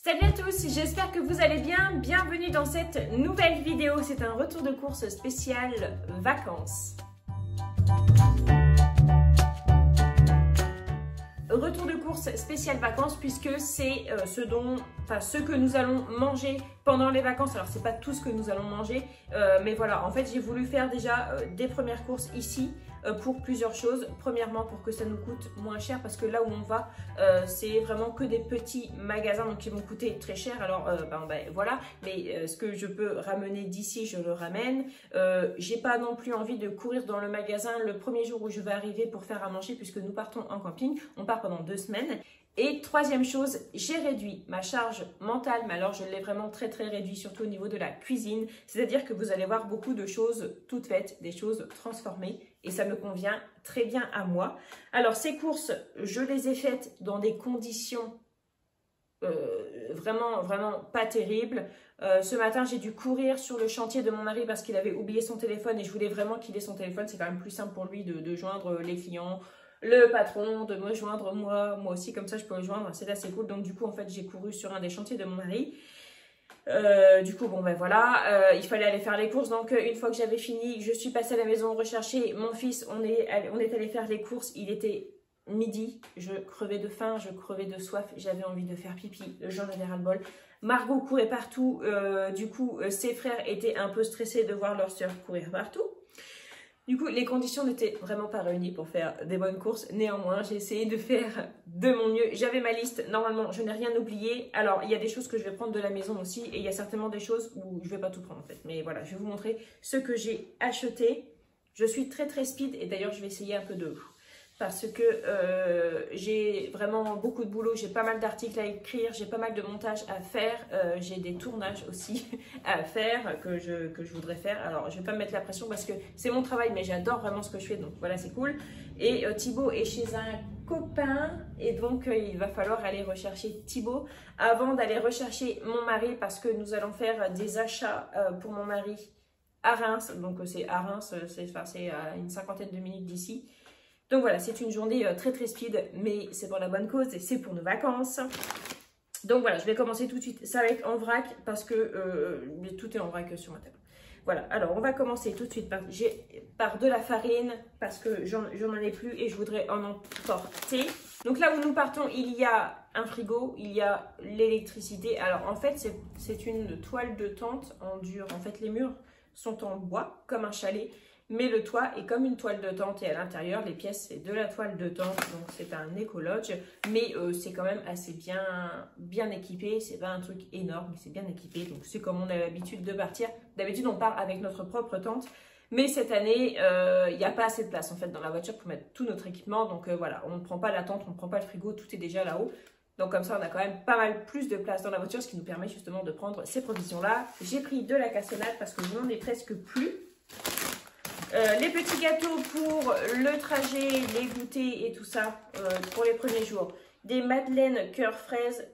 Salut à tous, j'espère que vous allez bien. Bienvenue dans cette nouvelle vidéo. C'est un retour de course spécial vacances. Retour de course spécial vacances puisque c'est ce que nous allons manger pendant les vacances. Alors c'est pas tout ce que nous allons manger, mais voilà, en fait j'ai voulu faire déjà des premières courses ici pour plusieurs choses. Premièrement pour que ça nous coûte moins cher parce que là où on va c'est vraiment que des petits magasins donc qui vont coûter très cher. Alors voilà, mais ce que je peux ramener d'ici je le ramène. J'ai pas non plus envie de courir dans le magasin le premier jour où je vais arriver pour faire à manger puisque nous partons en camping. On part pendant 2 semaines. Et troisième chose, j'ai réduit ma charge mentale, mais alors je l'ai vraiment très réduit, surtout au niveau de la cuisine. C'est-à-dire que vous allez voir beaucoup de choses toutes faites, des choses transformées, et ça me convient très bien à moi. Alors ces courses, je les ai faites dans des conditions vraiment pas terribles. Ce matin, j'ai dû courir sur le chantier de mon mari parce qu'il avait oublié son téléphone et je voulais vraiment qu'il ait son téléphone. C'est quand même plus simple pour lui de joindre les clients, le patron, de me joindre moi aussi, comme ça je peux le joindre, c'est assez cool. Donc du coup en fait j'ai couru sur un des chantiers de mon mari. Du coup bon ben voilà, il fallait aller faire les courses. Donc une fois que j'avais fini, je suis passée à la maison rechercher mon fils. On est allé faire les courses, il était midi, je crevais de faim, je crevais de soif, j'avais envie de faire pipi, j'en avais ras le bol. Margot courait partout, du coup ses frères étaient un peu stressés de voir leur soeur courir partout. Du coup, les conditions n'étaient vraiment pas réunies pour faire des bonnes courses. Néanmoins, j'ai essayé de faire de mon mieux. J'avais ma liste. Normalement, je n'ai rien oublié. Alors, il y a des choses que je vais prendre de la maison aussi. Et il y a certainement des choses où je ne vais pas tout prendre en fait. Mais voilà, je vais vous montrer ce que j'ai acheté. Je suis très speed. Et d'ailleurs, je vais essayer un peu de... Parce que j'ai vraiment beaucoup de boulot, j'ai pas mal d'articles à écrire, j'ai pas mal de montage à faire, j'ai des tournages aussi à faire que je voudrais faire. Alors je vais pas me mettre la pression parce que c'est mon travail mais j'adore vraiment ce que je fais, donc voilà c'est cool. Et Thibaut est chez un copain et donc il va falloir aller rechercher Thibaut avant d'aller rechercher mon mari parce que nous allons faire des achats pour mon mari à Reims. Donc c'est à Reims, c'est à une 50aine de minutes d'ici. Donc voilà, c'est une journée très speed, mais c'est pour la bonne cause et c'est pour nos vacances. Donc voilà, je vais commencer tout de suite. Ça va être en vrac parce que tout est en vrac sur ma table. Voilà, alors on va commencer tout de suite par de la farine parce que j'en ai plus et je voudrais en emporter. Donc là où nous partons, il y a un frigo, il y a l'électricité. Alors en fait, c'est une toile de tente en dur. En fait, les murs sont en bois comme un chalet. Mais le toit est comme une toile de tente et à l'intérieur, les pièces, c'est de la toile de tente. Donc, c'est un éco-lodge. Mais c'est quand même assez bien équipé. C'est pas un truc énorme, mais c'est bien équipé. Donc, c'est comme on a l'habitude de partir. D'habitude, on part avec notre propre tente. Mais cette année, il n'y a pas assez de place en fait dans la voiture pour mettre tout notre équipement. Donc, voilà, on ne prend pas la tente, on ne prend pas le frigo. Tout est déjà là-haut. Donc, comme ça, on a quand même pas mal plus de place dans la voiture, ce qui nous permet justement de prendre ces provisions-là. J'ai pris de la cassonade parce que je n'en ai presque plus. Les petits gâteaux pour le trajet, les goûters et tout ça pour les premiers jours. Des madeleines cœur fraise,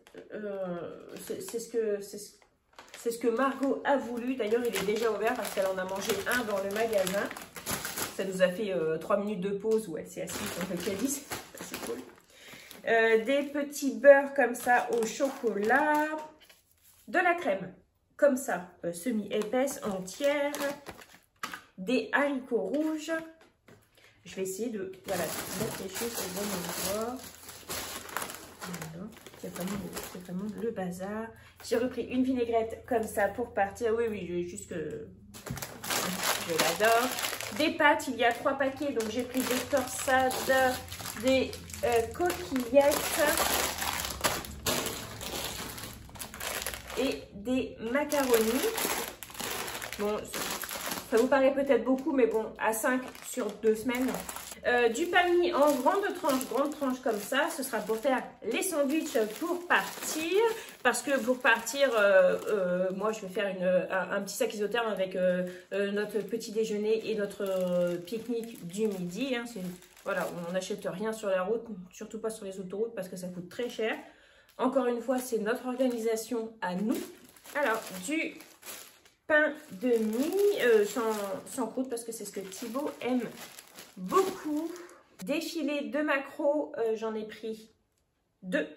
c'est ce que Margot a voulu. D'ailleurs, il est déjà ouvert parce qu'elle en a mangé un dans le magasin. Ça nous a fait 3 minutes de pause où elle s'est assise dans le caddie. C'est cool. Des petits beurres comme ça au chocolat. De la crème comme ça, semi-épaisse, entière. Des haricots rouges. Je vais essayer de mettre les choses au bon endroit. Voilà. C'est vraiment le bazar. J'ai repris une vinaigrette comme ça pour partir. Oui, juste que je l'adore. Des pâtes, il y a 3 paquets. Donc j'ai pris des torsades, des coquillettes et des macaronis. Bon, ça vous paraît peut-être beaucoup, mais bon, à 5 sur 2 semaines. Du pain mis en grande tranche comme ça. Ce sera pour faire les sandwichs pour partir. Parce que pour partir, moi, je vais faire un petit sac isotherme avec notre petit déjeuner et notre pique-nique du midi. Hein. Voilà, on n'achète rien sur la route, surtout pas sur les autoroutes parce que ça coûte très cher. Encore une fois, c'est notre organisation à nous. Alors, du pain de mie sans croûte parce que c'est ce que Thibaut aime beaucoup. Des filets de maquereau, j'en ai pris 2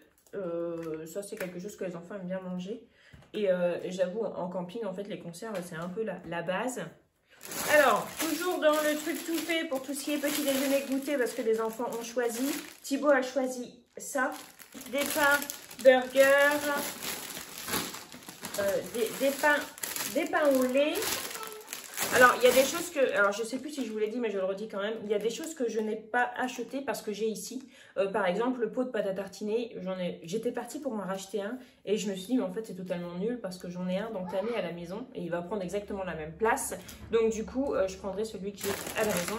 Ça, c'est quelque chose que les enfants aiment bien manger. Et j'avoue, en camping, en fait, les conserves, c'est un peu la base. Alors, toujours dans le truc tout fait pour tout ce qui est petit déjeuner goûter, parce que les enfants ont choisi. Thibaut a choisi ça. Des pains burgers, des pains au lait. Alors, il y a des choses que... Alors, je ne sais plus si je vous l'ai dit, mais je le redis quand même. Il y a des choses que je n'ai pas achetées parce que j'ai ici. Par exemple, le pot de pâte à tartiner. J'étais partie pour m'en racheter un. Et je me suis dit, mais en fait, c'est totalement nul parce que j'en ai un d'entamé à la maison. Et il va prendre exactement la même place. Donc, du coup, je prendrai celui que j'ai à la maison.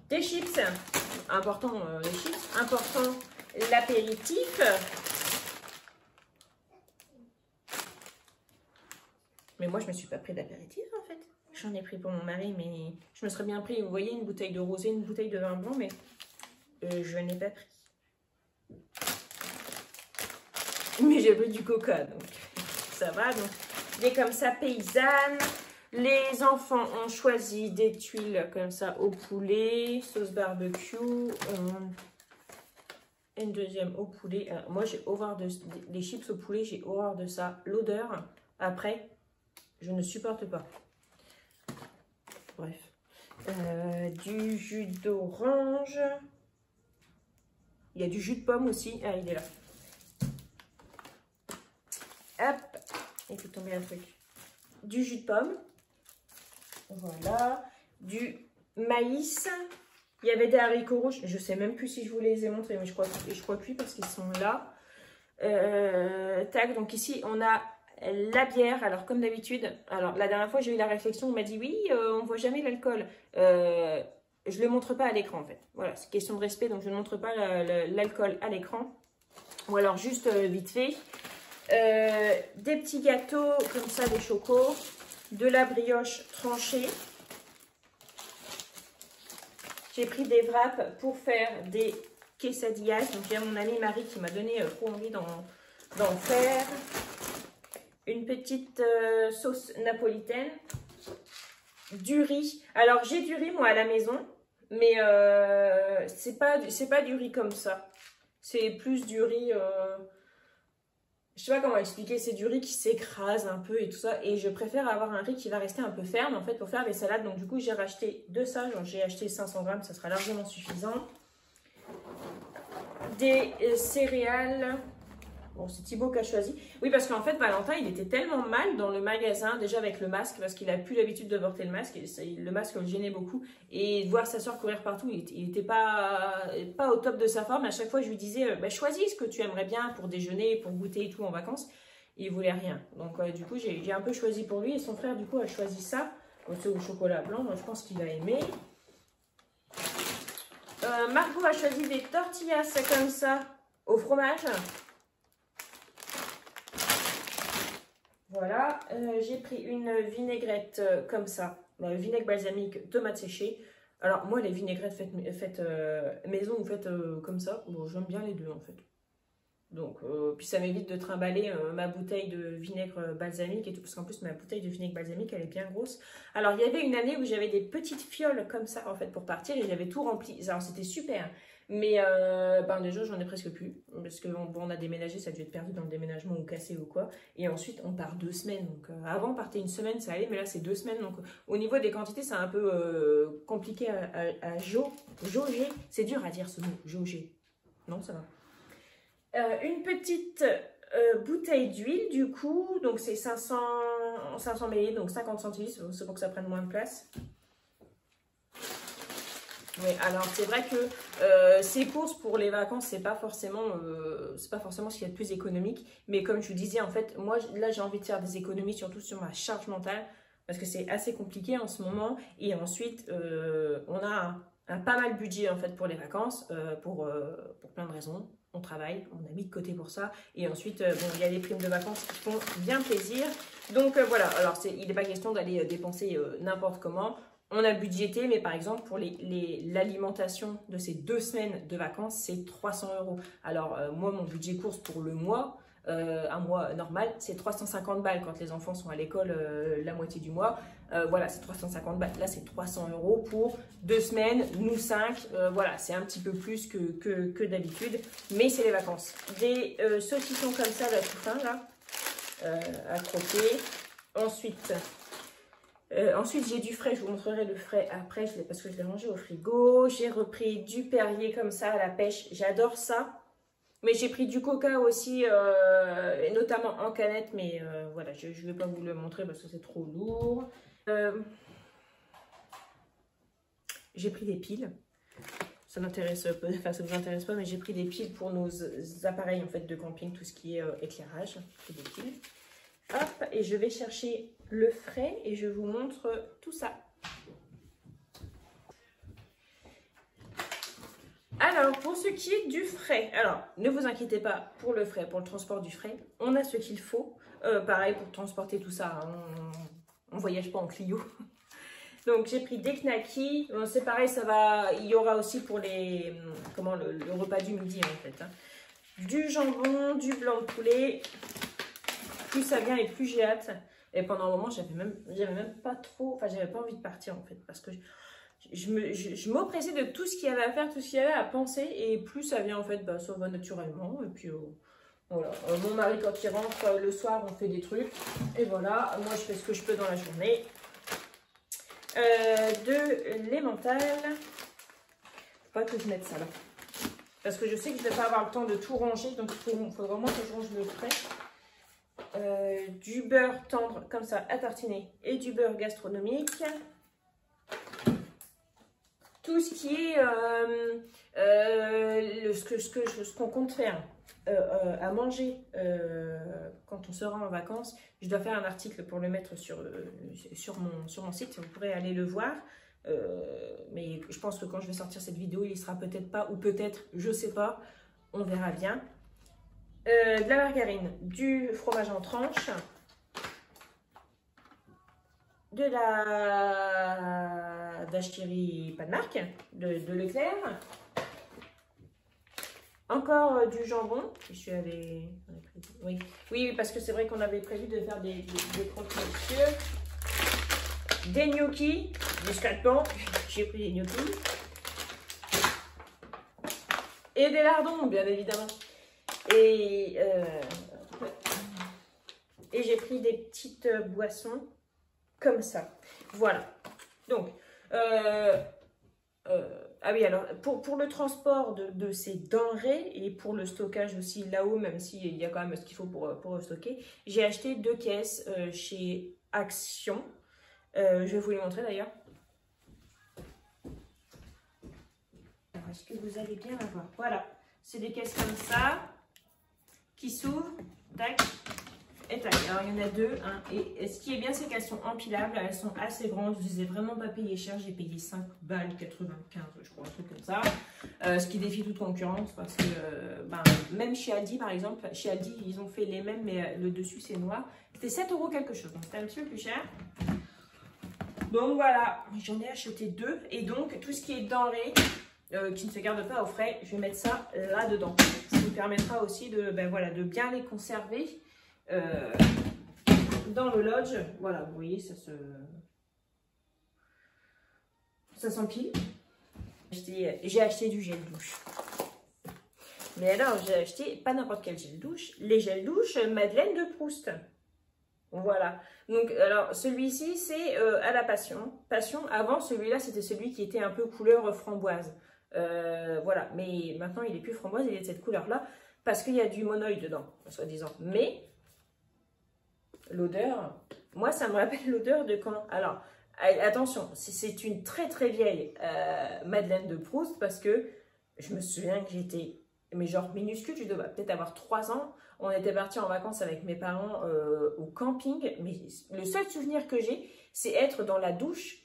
Des chips. Important, les chips. Important, l'apéritif. Mais moi, je me suis pas pris d'apéritif, en fait. J'en ai pris pour mon mari, mais je me serais bien pris, vous voyez, une bouteille de rosé, une bouteille de vin blanc, mais je n'ai pas pris. Mais j'ai pris du coca, donc ça va. Donc, des comme ça, paysannes. Les enfants ont choisi des tuiles comme ça au poulet, sauce barbecue. Une deuxième au poulet. Alors, moi, j'ai horreur des chips au poulet, j'ai horreur de ça. L'odeur, après... Je ne supporte pas. Bref. Du jus d'orange. Il y a du jus de pomme aussi. Ah, il est là. Hop. Il fait tomber un truc. Du jus de pomme. Voilà. Du maïs. Il y avait des haricots rouges. Je ne sais même plus si je vous les ai montrés, mais je crois que oui, parce qu'ils sont là. Tac. Donc ici, on a... la bière, alors comme d'habitude, alors la dernière fois j'ai eu la réflexion, on m'a dit oui, on voit jamais l'alcool. Je le montre pas à l'écran en fait. Voilà, c'est question de respect, donc je ne montre pas l'alcool à l'écran. Ou alors juste vite fait. Des petits gâteaux comme ça, des chocos, de la brioche tranchée. J'ai pris des wraps pour faire des quesadillas. Donc il y a mon amie Marie qui m'a donné trop envie d'en faire. Une petite sauce napolitaine, du riz. Alors j'ai du riz moi à la maison, mais c'est pas du riz comme ça. C'est plus du riz, je sais pas comment expliquer, c'est du riz qui s'écrase un peu et tout ça. Et je préfère avoir un riz qui va rester un peu ferme en fait pour faire les salades. Donc du coup j'ai racheté de ça, j'ai acheté 500 grammes, ça sera largement suffisant. Des céréales. Bon, c'est Thibaut qui a choisi. Oui, parce qu'en fait, Valentin, il était tellement mal dans le magasin, déjà avec le masque, parce qu'il n'a plus l'habitude de porter le masque. Le masque le gênait beaucoup. Et de voir sa soeur courir partout, il n'était pas au top de sa forme. À chaque fois, je lui disais, bah, choisis ce que tu aimerais bien pour déjeuner, pour goûter et tout en vacances. Et il ne voulait rien. Donc, du coup, j'ai un peu choisi pour lui. Et son frère, du coup, a choisi ça. C'est au chocolat blanc. Moi, je pense qu'il a aimé. Margot a choisi des tortillas comme ça, au fromage. Voilà, j'ai pris une vinaigrette comme ça, vinaigre balsamique, tomate séchée. Alors moi les vinaigrettes faites maison ou faites comme ça, bon, j'aime bien les deux en fait. Donc, puis ça m'évite de trimballer ma bouteille de vinaigre balsamique et tout, parce qu'en plus ma bouteille de vinaigre balsamique elle est bien grosse. Alors il y avait une année où j'avais des petites fioles comme ça en fait pour partir et j'avais tout rempli. Alors c'était super. Mais ben déjà j'en ai presque plus parce que bon, on a déménagé, ça a dû être perdu dans le déménagement ou cassé ou quoi. Et ensuite on part 2 semaines. Donc avant on partait une semaine, ça allait, mais là c'est 2 semaines. Donc au niveau des quantités c'est un peu compliqué à jauger. C'est dur à dire ce mot, jauger. Non, ça va. Une petite bouteille d'huile du coup, donc c'est 500 ml, donc 50 centilitres, c'est pour que ça prenne moins de place. Oui, alors c'est vrai que ces courses pour les vacances, c'est pas forcément ce qu'il y a de plus économique. Mais comme je vous disais, en fait, moi là j'ai envie de faire des économies, surtout sur ma charge mentale, parce que c'est assez compliqué en ce moment. Et ensuite, on a un pas mal budget en fait pour les vacances, pour plein de raisons. On travaille, on a mis de côté pour ça. Et ensuite, bon, il y a les primes de vacances qui font bien plaisir. Donc voilà, alors il n'est pas question d'aller dépenser n'importe comment. On a budgété, mais par exemple, pour l'alimentation de ces 2 semaines de vacances, c'est 300 €. Alors, moi, mon budget course pour le mois, un mois normal, c'est 350 balles quand les enfants sont à l'école la moitié du mois. Voilà, c'est 350 balles. Là, c'est 300 € pour 2 semaines, nous 5. Voilà, c'est un petit peu plus que d'habitude, mais c'est les vacances. Des saucissons comme ça, là, tout fin, là, à croquer. Ensuite, j'ai du frais, je vous montrerai le frais après, parce que je l'ai rangé au frigo. J'ai repris du Perrier comme ça à la pêche, j'adore ça. Mais j'ai pris du coca aussi, et notamment en canette, mais voilà, je ne vais pas vous le montrer parce que c'est trop lourd. J'ai pris des piles. Ça m'intéresse, enfin ça vous intéresse pas, mais j'ai pris des piles pour nos appareils en fait de camping, tout ce qui est éclairage. J'ai pris des piles. Hop, et je vais chercher le frais et je vous montre tout ça. Alors, pour ce qui est du frais, alors ne vous inquiétez pas pour le frais, pour le transport du frais, on a ce qu'il faut. Pareil pour transporter tout ça, hein, on voyage pas en Clio. Donc j'ai pris des knackis, c'est pareil, ça va, il y aura aussi pour les, le repas du midi en fait. Hein. Du jambon, du blanc de poulet, plus ça vient et plus j'ai hâte. Et pendant un moment, j'avais même pas trop, enfin j'avais pas envie de partir en fait, parce que je m'oppressais de tout ce qu'il y avait à faire, tout ce qu'il y avait à penser, et plus ça vient en fait, bah, ça va naturellement. Et puis voilà, mon mari quand il rentre le soir, on fait des trucs, et voilà, moi je fais ce que je peux dans la journée. De l'emmental, faut pas que je mette ça là, parce que je sais que je vais pas avoir le temps de tout ranger, donc il faudra vraiment que je range le frais. Du beurre tendre comme ça à tartiner et du beurre gastronomique. Tout ce qui est ce qu'on compte faire à manger quand on sera en vacances, je dois faire un article pour le mettre sur mon site, vous pourrez aller le voir. Mais je pense que quand je vais sortir cette vidéo, il y sera peut-être pas, ou peut-être, je sais pas, on verra bien. De la margarine, du fromage en tranches, de la vache qui rit pas de marque, de Leclerc, encore du jambon. Je suis allée... Oui, parce que c'est vrai qu'on avait prévu de faire des croque-monsieur, des gnocchis, discrètement, j'ai pris des gnocchis, et des lardons, bien évidemment. Et j'ai pris des petites boissons comme ça. Voilà. Donc, ah oui, alors, pour le transport de ces denrées et pour le stockage aussi là-haut, même s'il y a quand même ce qu'il faut pour stocker, j'ai acheté 2 caisses chez Action. Je vais vous les montrer d'ailleurs. Alors, est-ce que vous allez bien la voir? Voilà. C'est des caisses comme ça, qui s'ouvrent, tac, et tac. Alors, il y en a 2, hein, et ce qui est bien, c'est qu'elles sont empilables, elles sont assez grandes, je les ai vraiment pas payées cher, j'ai payé 5 balles 95, je crois, un truc comme ça, ce qui défie toute concurrence, parce que, même chez Aldi, par exemple, chez Aldi, ils ont fait les mêmes, mais le dessus, c'est noir, c'était 7 € quelque chose, donc c'était un petit peu plus cher. Donc voilà, j'en ai acheté 2, et donc, tout ce qui est denrées, qui ne se garde pas au frais, je vais mettre ça là-dedans. Ça nous permettra aussi de bien les conserver dans le lodge. Voilà, vous voyez, ça s'empile. J'ai acheté du gel douche. Mais alors, j'ai acheté pas n'importe quel gel douche, les gels douche Madeleine de Proust. Voilà. Donc, alors, celui-ci, c'est à la passion. Passion, avant, celui-là, c'était celui qui était un peu couleur framboise. Voilà, mais maintenant il est plus framboise, il est de cette couleur là parce qu'il y a du monoï dedans, soi-disant. Mais l'odeur, moi ça me rappelle l'odeur de quand. Alors attention, c'est une très très vieille Madeleine de Proust, parce que je me souviens que j'étais, mais genre minuscule, je devais peut-être avoir 3 ans. On était partis en vacances avec mes parents au camping, mais le seul souvenir que j'ai, c'est être dans la douche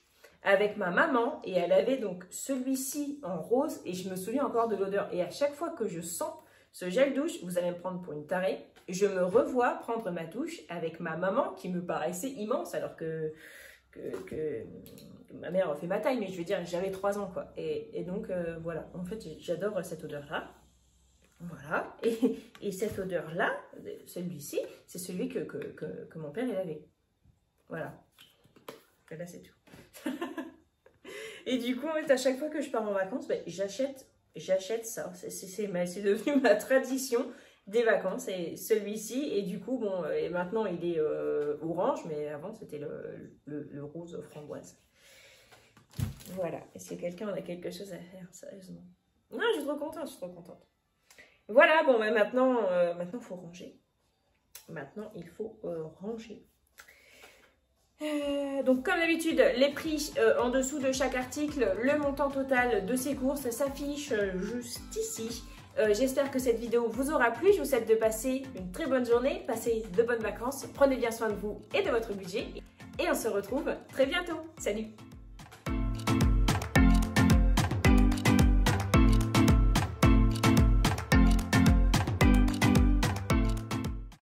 avec ma maman, et elle avait donc celui-ci en rose, et je me souviens encore de l'odeur. Et à chaque fois que je sens ce gel douche, vous allez me prendre pour une tarée, je me revois prendre ma douche avec ma maman qui me paraissait immense, alors que ma mère fait ma taille, mais je veux dire, j'avais 3 ans quoi. Et donc voilà, en fait j'adore cette odeur là. Voilà, et cette odeur là, celui-ci, c'est celui que mon père il avait. Voilà. Et là, c'est tout. Et du coup, en fait, à chaque fois que je pars en vacances, ben, j'achète ça. C'est devenu ma tradition des vacances, et celui-ci. Et du coup, bon, et maintenant, il est orange, mais avant, c'était le rose framboise. Voilà. Est-ce que quelqu'un a quelque chose à faire, sérieusement? Non, je suis trop contente, je suis trop contente. Voilà, bon, ben maintenant, il faut ranger. Maintenant, il faut ranger. Donc comme d'habitude, les prix en dessous de chaque article, le montant total de ces courses s'affiche juste ici. J'espère que cette vidéo vous aura plu. Je vous souhaite de passer une très bonne journée, passez de bonnes vacances, prenez bien soin de vous et de votre budget. Et on se retrouve très bientôt. Salut!